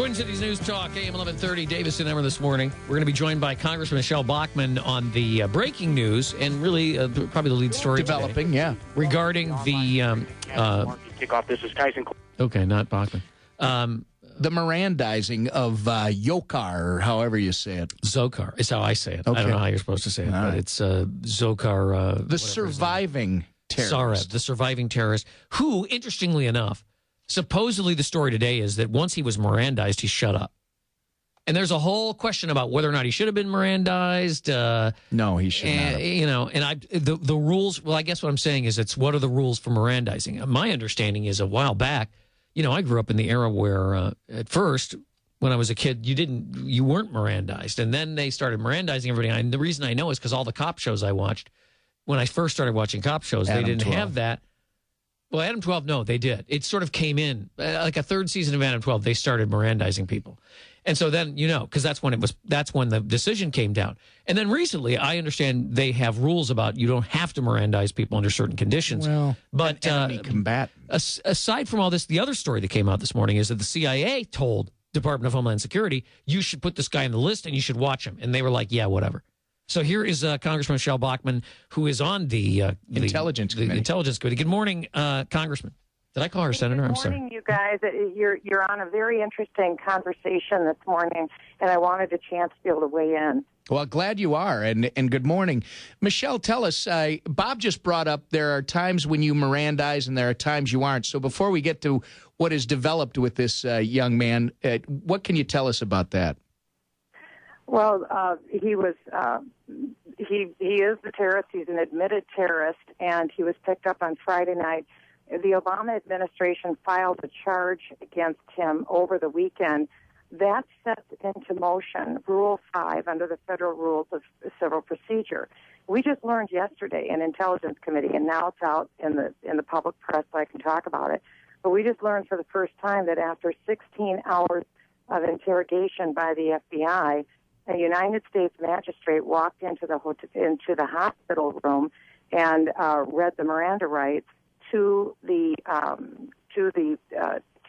Twin Cities News Talk, AM 1130, Davis and Emmer this morning. We're going to be joined by Congressman Michele Bachmann on the breaking news and really probably the lead story developing, today, yeah, regarding the kickoff. This is Tyson. Okay, not Bachmann. The Mirandizing of Yokar, or however you say it. Zokar is how I say it. Okay. I don't know how you're supposed to say it, but it's Zokar. The surviving terrorist. Sarev, the surviving terrorist, who, interestingly enough, supposedly the story today is that once he was Mirandized, he shut up. And there's a whole question about whether or not he should have been Mirandized. No, he should not have. You know, and the rules, well, I guess what I'm saying is it's what are the rules for Mirandizing? My understanding is a while back, you know, I grew up in the era where at first, when I was a kid, you weren't Mirandized. And then they started Mirandizing everybody. And the reason I know is because all the cop shows I watched, when I first started watching cop shows, they didn't have that. Well, Adam 12, no, they did. It sort of came in like a third season of Adam 12. They started Mirandizing people, and so then because that's when the decision came down. And then recently, I understand they have rules about you don't have to Mirandize people under certain conditions. Well, but enemy combatant. Aside from all this, the other story that came out this morning is that the CIA told Department of Homeland Security you should put this guy on the list and you should watch him, and they were like, yeah, whatever. So here is Congressman Michele Bachmann, who is on the Intelligence Committee. Intelligence Committee. Good morning, Congressman. Did I call her Senator? I'm sorry. Good morning, you guys. You're on a very interesting conversation this morning, and I wanted a chance to be able to weigh in. Well, glad you are, and good morning. Michele, tell us, Bob just brought up there are times when you Mirandize and there are times you aren't. So before we get to what is developed with this young man, what can you tell us about that? Well, he was he is the terrorist. He's an admitted terrorist, and he was picked up on Friday night. The Obama administration filed a charge against him over the weekend. That sets into motion Rule 5 under the Federal Rules of Civil Procedure. We just learned yesterday in Intelligence Committee, and now it's out in the public press, so I can talk about it. But we just learned for the first time that after 16 hours of interrogation by the FBI, a United States magistrate walked into the hospital room and read the Miranda rights to the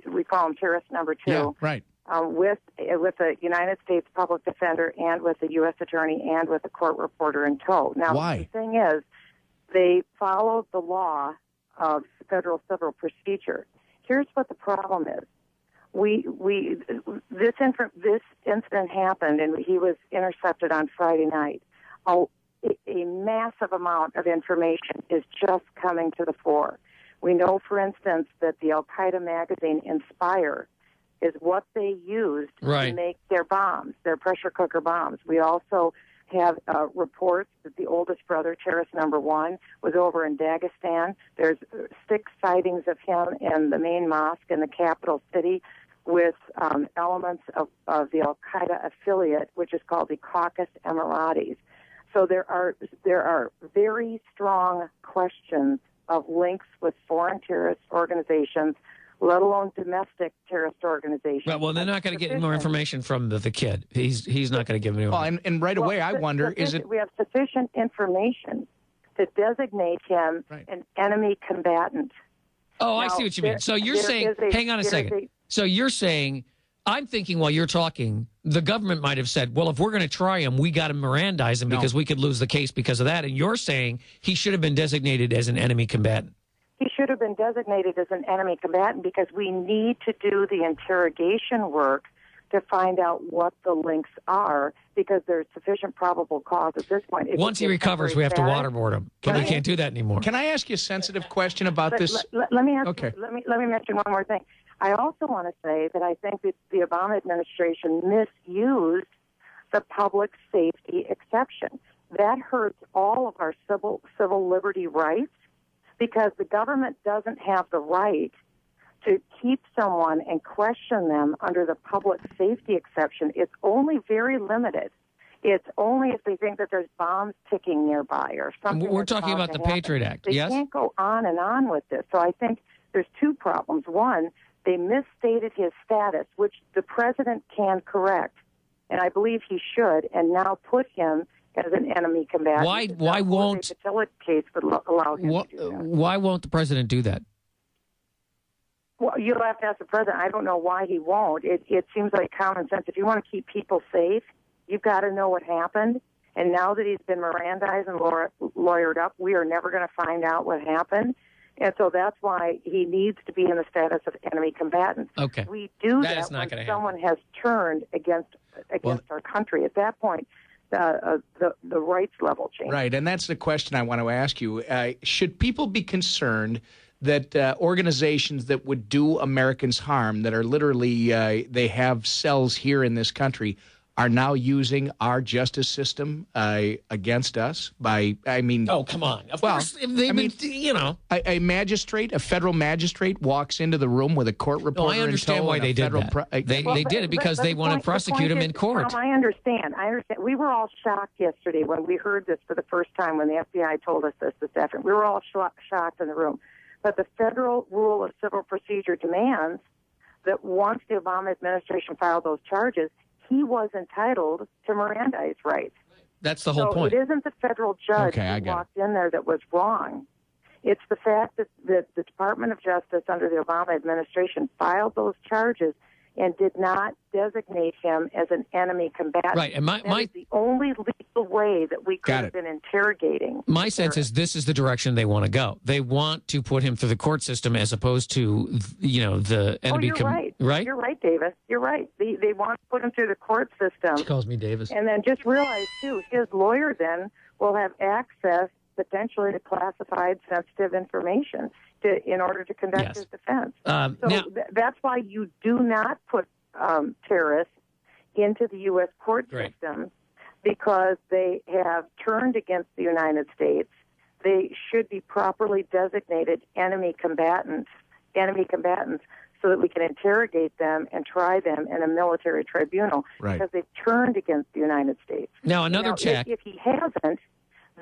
we call him terrorist number 2. Yeah, right. With the United States public defender and with the U.S. attorney and with the court reporter in tow. Now, why? The thing is, they followed the law of federal civil procedure. Here's what the problem is. This incident happened, and he was intercepted on Friday night. A massive amount of information is just coming to the fore. We know, for instance, that the Al Qaeda magazine Inspire is what they used to make their bombs, their pressure cooker bombs. We also have reports that the oldest brother, terrorist number 1, was over in Dagestan. There's 6 sightings of him in the main mosque in the capital city with elements of the Al Qaeda affiliate, which is called the Caucasus Emiratis. So there are very strong questions of links with foreign terrorist organizations, let alone domestic terrorist organizations. Well, they're not going to get more information from the kid. He's not going to give any. Well, and right away, I wonder, is it? We have sufficient information to designate him an enemy combatant. Oh, now, I see what you mean. So you're saying, hang on a second. So you're saying, I'm thinking while you're talking, the government might have said, well, if we're going to try him, we got to Mirandize him because we could lose the case because of that. And you're saying he should have been designated as an enemy combatant. He should have been designated as an enemy combatant because we need to do the interrogation work to find out what the links are because there's sufficient probable cause at this point. Once he recovers, we have to waterboard him. We can't do that anymore. Can I ask you a sensitive question about this? Let me mention one more thing. I also want to say that I think that the Obama administration misused the public safety exception. That hurts all of our civil liberty rights because the government doesn't have the right to keep someone and question them under the public safety exception. It's only very limited. It's only if they think that there's bombs ticking nearby or something. We're talking about the Patriot Act, they yes? They can't go on and on with this. So I think there's 2 problems. One, they misstated his status, which the president can correct, and I believe he should, and now put him as an enemy combatant. Why won't the case would allow him to do that. Why won't the president do that? Well, You'll have to ask the president. I don't know why he won't. It seems like common sense. If you want to keep people safe, you've got to know what happened. And now that he's been Mirandized and lawyered up, we are never going to find out what happened. And so that's why he needs to be in the status of enemy combatant. Okay. We do that when someone has turned against our country. At that point, the rights level change. Right, and that's the question I want to ask you. Should people be concerned that organizations that would do Americans harm, that are literally, they have cells here in this country, are now using our justice system against us Oh, come on. Of course, a magistrate, a federal magistrate walks into the room with a court reporter. I understand why they did that. They did it because they want to prosecute him in court. I understand. We were all shocked yesterday when we heard this for the first time when the FBI told us this afternoon. We were all shocked in the room. But the federal rule of civil procedure demands that once the Obama administration filed those charges, he was entitled to Mirandize rights. That's the whole point. It isn't the federal judge who walked in there that was wrong. It's the fact that the Department of Justice under the Obama administration filed those charges and did not designate him as an enemy combatant. Right, and that is the only legal way that we could have been interrogating. My sense is this is the direction they want to go. They want to put him through the court system as opposed to, the enemy. Right? You're right, Davis. You're right. They want to put him through the court system. She calls me Davis. And then just realize, too, his lawyer then will have access potentially to classified sensitive information in order to conduct his defense. That's why you do not put terrorists into the U.S. court system, because they have turned against the United States. They should be properly designated enemy combatants, so that we can interrogate them and try them in a military tribunal, because they've turned against the United States. Now, another check. If he hasn't,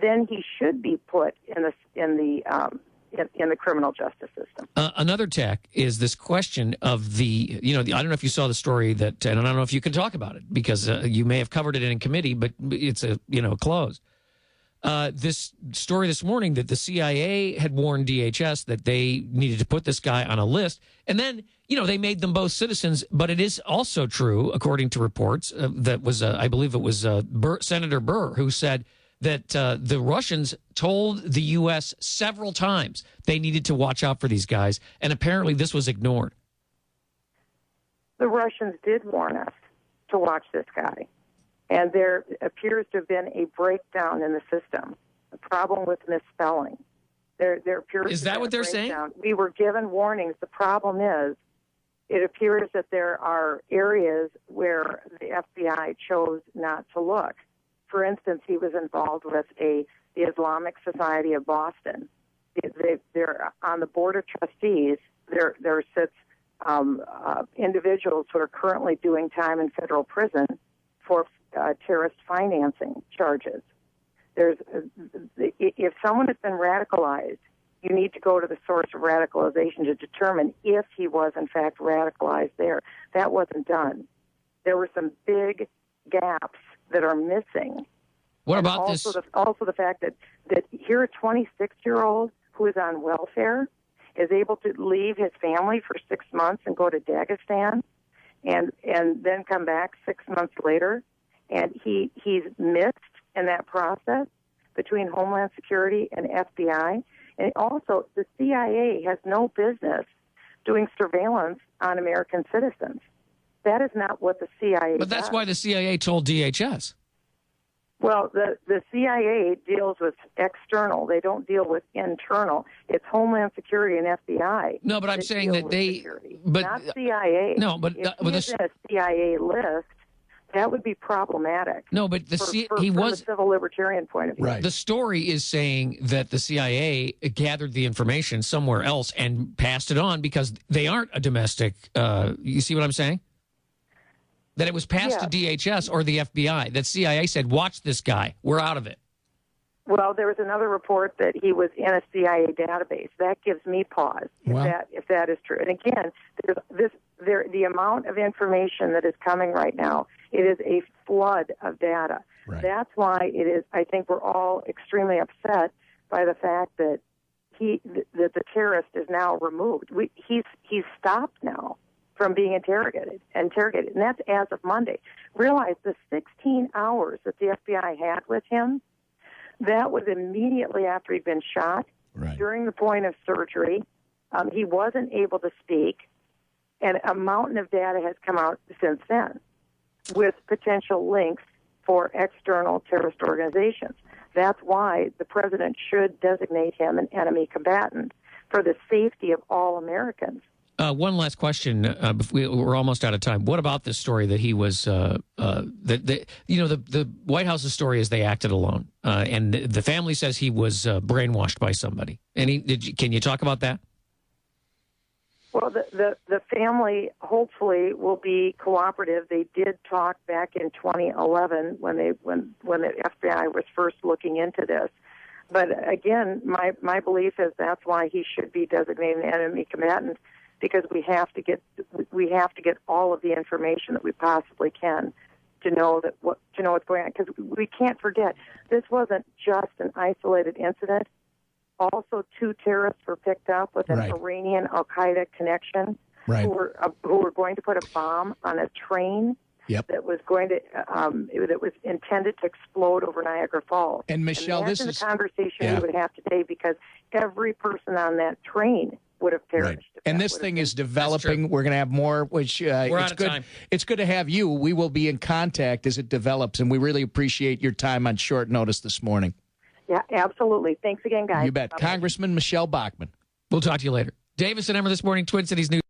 then he should be put in the criminal justice system. Another tack is this question of the, I don't know if you saw the story that, and I don't know if you can talk about it because you may have covered it in committee, but it's closed. This story this morning that the CIA had warned DHS that they needed to put this guy on a list, and then they made them both citizens. But it is also true, according to reports, that was I believe it was Senator Burr who said that the Russians told the U.S. several times they needed to watch out for these guys, and apparently this was ignored. The Russians did warn us to watch this guy, and there appears to have been a breakdown in the system, a problem with misspelling. There appears is that what they're saying? We were given warnings. The problem is, it appears that there are areas where the FBI chose not to look. For instance, he was involved with the Islamic Society of Boston. They're on the board of trustees. There sits individuals who are currently doing time in federal prison for terrorist financing charges. If someone has been radicalized, you need to go to the source of radicalization to determine if he was in fact radicalized there. That wasn't done. There were some big gaps that are missing. What about also the fact that here a 26-year-old who is on welfare is able to leave his family for 6 months and go to Dagestan and then come back 6 months later, and he's missed in that process between Homeland Security and FBI. And also, the CIA has no business doing surveillance on American citizens. That is not what the CIA But that's does. why the CIA told DHS. Well, the CIA deals with external. They don't deal with internal. It's Homeland Security and FBI. No, but I'm saying that not CIA. No, but if he's in a CIA list, that would be problematic. No, but from a civil libertarian point of view. Right. The story is saying that the CIA gathered the information somewhere else and passed it on because they aren't a domestic. You see what I'm saying? That it was passed to DHS or the FBI. That CIA said, watch this guy. We're out of it. Well, there was another report that he was in a CIA database. That gives me pause, if that is true. And again, the amount of information that is coming right now, it is a flood of data. Right. That's why it is. I think we're all extremely upset by the fact that the terrorist is now removed. He's stopped now from being interrogated, and that's as of Monday. Realize the 16 hours that the FBI had with him, that was immediately after he'd been shot, during the point of surgery. He wasn't able to speak, and a mountain of data has come out since then with potential links for external terrorist organizations. That's why the president should designate him an enemy combatant for the safety of all Americans. One last question. We're almost out of time. What about this story that he was the White House's story is they acted alone, and the family says he was brainwashed by somebody. Can you talk about that? Well, the family hopefully will be cooperative. They did talk back in 2011 when the FBI was first looking into this. But again, my belief is that's why he should be designated an enemy combatant, because we have to get all of the information that we possibly can to know what's going on. Because we can't forget, this wasn't just an isolated incident. Also, 2 terrorists were picked up with an Iranian Al-Qaeda connection, who were going to put a bomb on a train that was going to that was intended to explode over Niagara Falls. And Michelle, this is is the conversation we would have today, because every person on that train would have perished. And this thing is developing. We're going to have more, which we're it's out of good. time. It's good to have you. We will be in contact as it develops, and we really appreciate your time on short notice this morning. Yeah, absolutely. Thanks again, guys. You bet. Bye-bye. Congressman Michele Bachmann. We'll talk to you later. Davis and Emmer this morning, Twin Cities News.